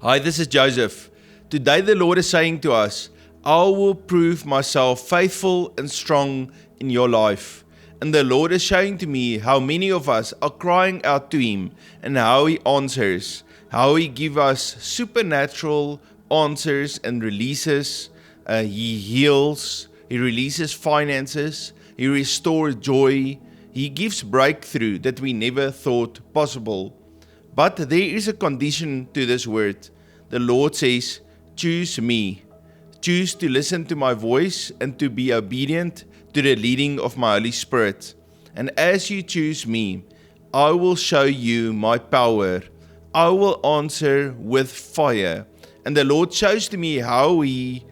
Hi, this is Joseph. Today the Lord is saying to us, I will prove myself faithful and strong in your life. And the Lord is showing to me how many of us are crying out to Him and how He answers, how He gives us supernatural answers and releases. He heals, He releases finances, He restores joy, He gives breakthrough that we never thought possible. But there is a condition to this word. The Lord says, choose me. Choose to listen to my voice and to be obedient to the leading of my Holy Spirit. And as you choose me, I will show you my power. I will answer with fire. And the Lord shows to me how He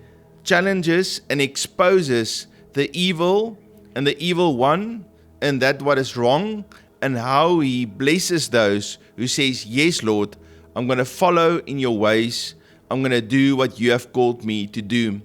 challenges and exposes the evil and the evil one and that what is wrong, and how He blesses those who says, yes, Lord, I'm going to follow in your ways. I'm going to do what you have called me to do.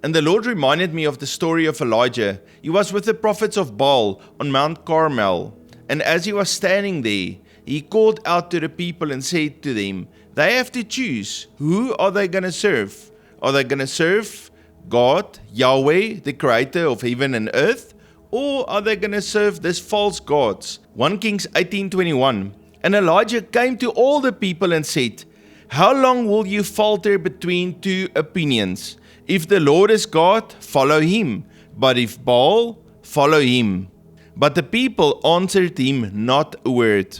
And the Lord reminded me of the story of Elijah. He was with the prophets of Baal on Mount Carmel. And as he was standing there, he called out to the people and said to them, they have to choose. Who are they going to serve? Are they going to serve God, Yahweh, the creator of heaven and earth? Or are they going to serve these false gods? 1 Kings 18:21. And Elijah came to all the people and said, how long will you falter between two opinions? If the Lord is God, follow Him. But if Baal, follow him. But the people answered him not a word.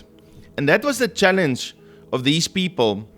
And that was the challenge of these people.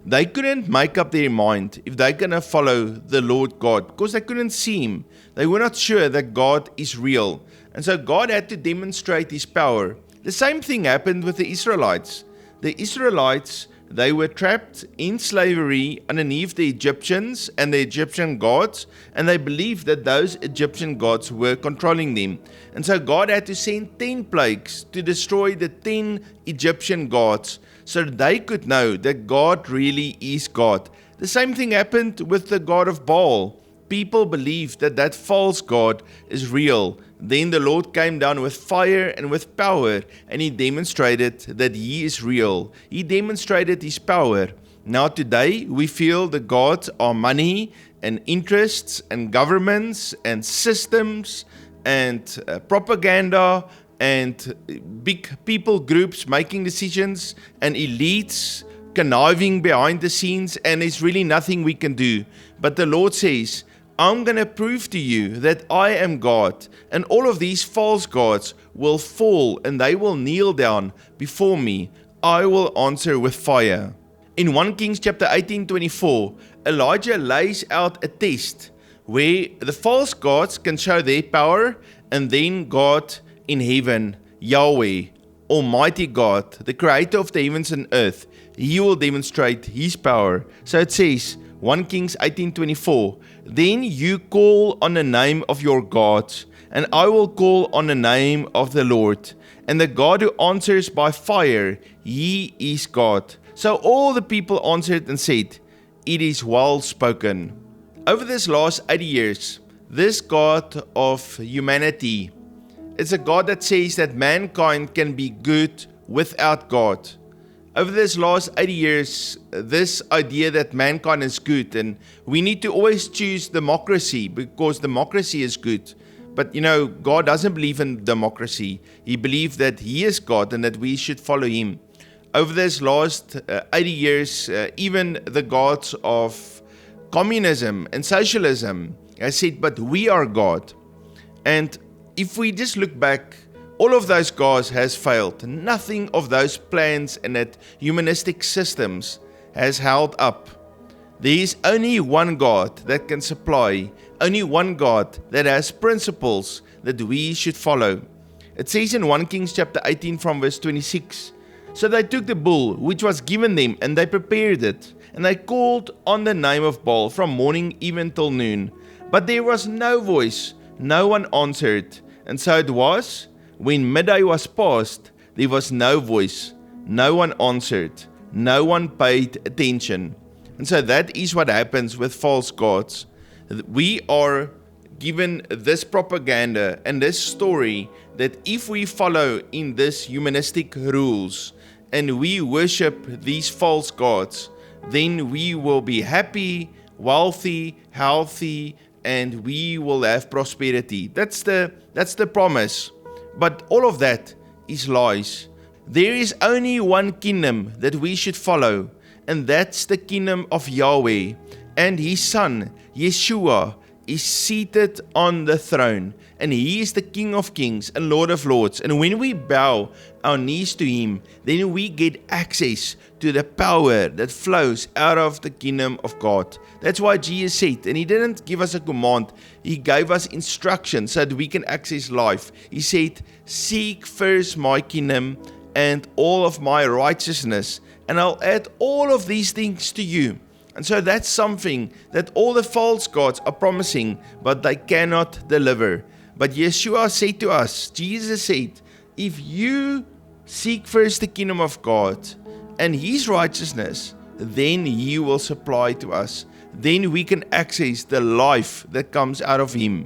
They couldn't make up their mind if they're going to follow the Lord God, because they couldn't see Him. They were not sure that God is real. And so God had to demonstrate His power. The same thing happened with the Israelites. The Israelites, they were trapped in slavery underneath the Egyptians and the Egyptian gods, and they believed that those Egyptian gods were controlling them. And so God had to send 10 plagues to destroy the 10 Egyptian gods, so they could know that God really is God. The same thing happened with the god of Baal. People believed that that false god is real. Then the Lord came down with fire and with power, and He demonstrated that He is real. He demonstrated His power. Now today we feel the gods are money and interests and governments and systems and propaganda and big people groups making decisions and elites conniving behind the scenes, and there's really nothing we can do. But the Lord says, I'm going to prove to you that I am God, and all of these false gods will fall and they will kneel down before me. I will answer with fire. In 1 Kings chapter 18:24, Elijah lays out a test where the false gods can show their power, and then God in heaven, Yahweh, Almighty God, the creator of the heavens and earth, He will demonstrate His power. So it says, 1 Kings 18:24, then you call on the name of your gods, and I will call on the name of the Lord. And the God who answers by fire, He is God. So all the people answered and said, it is well spoken. Over this last 80 years, this God of humanity, it's a God that says that mankind can be good without God. Over this last 80 years, this idea that mankind is good and we need to always choose democracy because democracy is good. But God doesn't believe in democracy. He believes that He is God and that we should follow Him. Over this last 80 years, even the gods of communism and socialism has said, but we are God. And if we just look back, all of those gods has failed. Nothing of those plans and that humanistic systems has held up. There is only one God that can supply, only one God that has principles that we should follow. It says in 1 Kings chapter 18 from verse 26, so they took the bull which was given them, and they prepared it, and they called on the name of Baal from morning even till noon. But there was no voice, no one answered. And so it was, when midday was past, there was no voice, no one answered, no one paid attention. And so that is what happens with false gods. We are given this propaganda and this story that if we follow in this humanistic rules and we worship these false gods, then we will be happy, wealthy, healthy, and we will have prosperity. That's the promise. But all of that is lies. There is only one kingdom that we should follow, and that's the kingdom of Yahweh. And His Son, Yeshua, is seated on the throne, and He is the King of Kings and Lord of Lords. And when we bow our knees to Him, then we get access to the power that flows out of the kingdom of God. That's why Jesus said, and He didn't give us a command, He gave us instructions so that we can access life. He said, seek first my kingdom and all of my righteousness, and I'll add all of these things to you. And so that's something that all the false gods are promising, but they cannot deliver. But Yeshua said to us, Jesus said, if you seek first the kingdom of God and His righteousness, then He will supply to us. Then we can access the life that comes out of Him.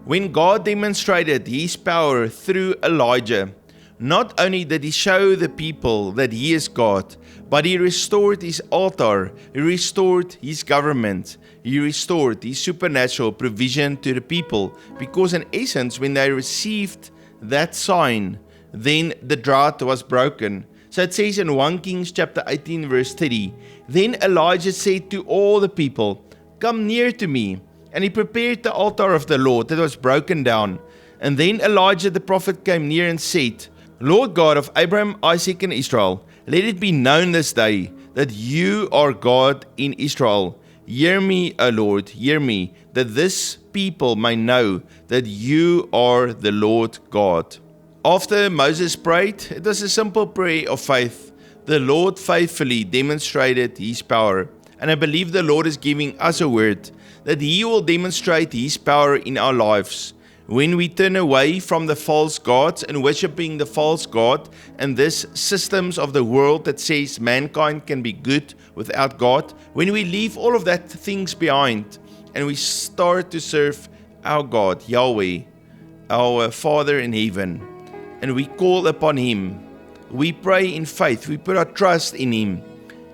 When God demonstrated His power through Elijah, not only did He show the people that He is God, but He restored His altar, He restored His government, He restored His supernatural provision to the people. Because in essence, when they received that sign, then the drought was broken. So it says in 1 Kings chapter 18 verse 30, then Elijah said to all the people, come near to me. And he prepared the altar of the Lord that was broken down. And then Elijah the prophet came near and said, Lord God of Abraham, Isaac, and Israel, let it be known this day that you are God in Israel. Hear me, O Lord, hear me, that this people may know that you are the Lord God. After Moses prayed, it was a simple prayer of faith. The Lord faithfully demonstrated His power. And I believe the Lord is giving us a word that He will demonstrate His power in our lives. When we turn away from the false gods and worshiping the false god and this systems of the world that says mankind can be good without God, when we leave all of that things behind and we start to serve our God, Yahweh, our Father in heaven, and we call upon Him, we pray in faith, we put our trust in Him,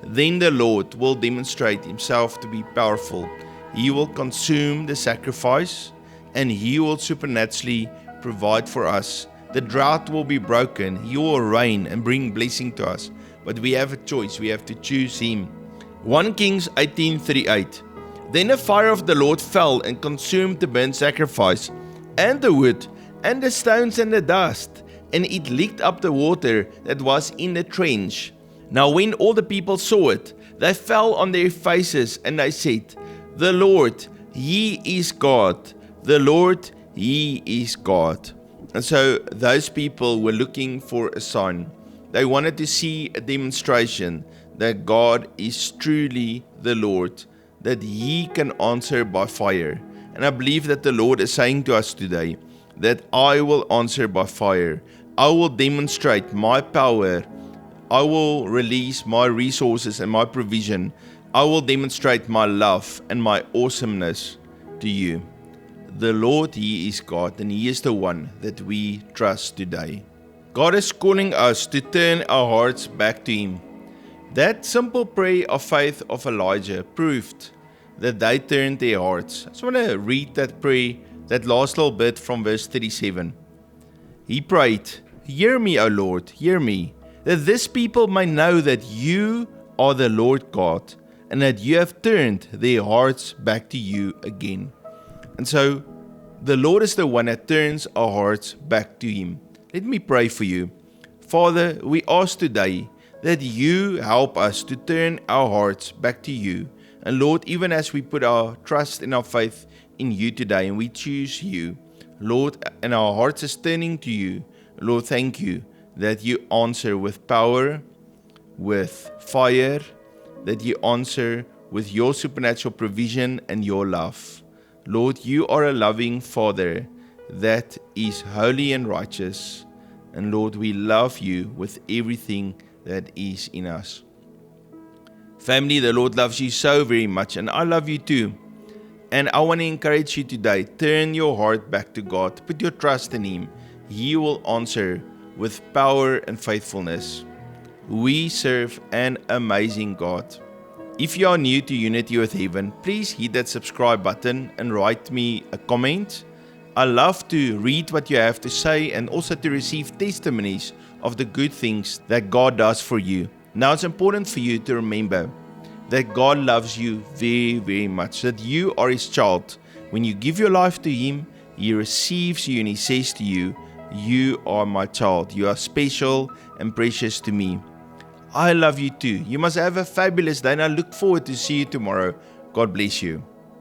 then the Lord will demonstrate Himself to be powerful. He will consume the sacrifice, and He will supernaturally provide for us. The drought will be broken. He will reign and bring blessing to us. But we have a choice. We have to choose Him. 1 Kings 18:38. Then the fire of the Lord fell and consumed the burnt sacrifice, and the wood, and the stones, and the dust, and it licked up the water that was in the trench. Now when all the people saw it, they fell on their faces, and they said, the Lord, He is God. The Lord, He is God. And so those people were looking for a sign. They wanted to see a demonstration that God is truly the Lord, that He can answer by fire. And I believe that the Lord is saying to us today that I will answer by fire. I will demonstrate my power. I will release my resources and my provision. I will demonstrate my love and my awesomeness to you. The Lord, He is God, and He is the one that we trust today. God is calling us to turn our hearts back to Him. That simple prayer of faith of Elijah proved that they turned their hearts. I just want to read that prayer, that last little bit from verse 37. He prayed, hear me, O Lord, hear me, that this people may know that you are the Lord God, and that you have turned their hearts back to you again. And so, the Lord is the one that turns our hearts back to Him. Let me pray for you. Father, we ask today that you help us to turn our hearts back to you. And Lord, even as we put our trust and our faith in you today and we choose you, Lord, and our hearts is turning to you, Lord, thank you that you answer with power, with fire, that you answer with your supernatural provision and your love. Lord, you are a loving Father that is holy and righteous. And Lord, we love you with everything that is in us. Family, the Lord loves you so very much, and I love you too. And I want to encourage you today, turn your heart back to God. Put your trust in Him. He will answer with power and faithfulness. We serve an amazing God. If you are new to Unity with Heaven, please hit that subscribe button and write me a comment. I love to read what you have to say and also to receive testimonies of the good things that God does for you. Now it's important for you to remember that God loves you very, very much, that you are His child. When you give your life to Him, He receives you and He says to you, "You are my child. You are special and precious to me." I love you too. You must have a fabulous day and I look forward to see you tomorrow. God bless you.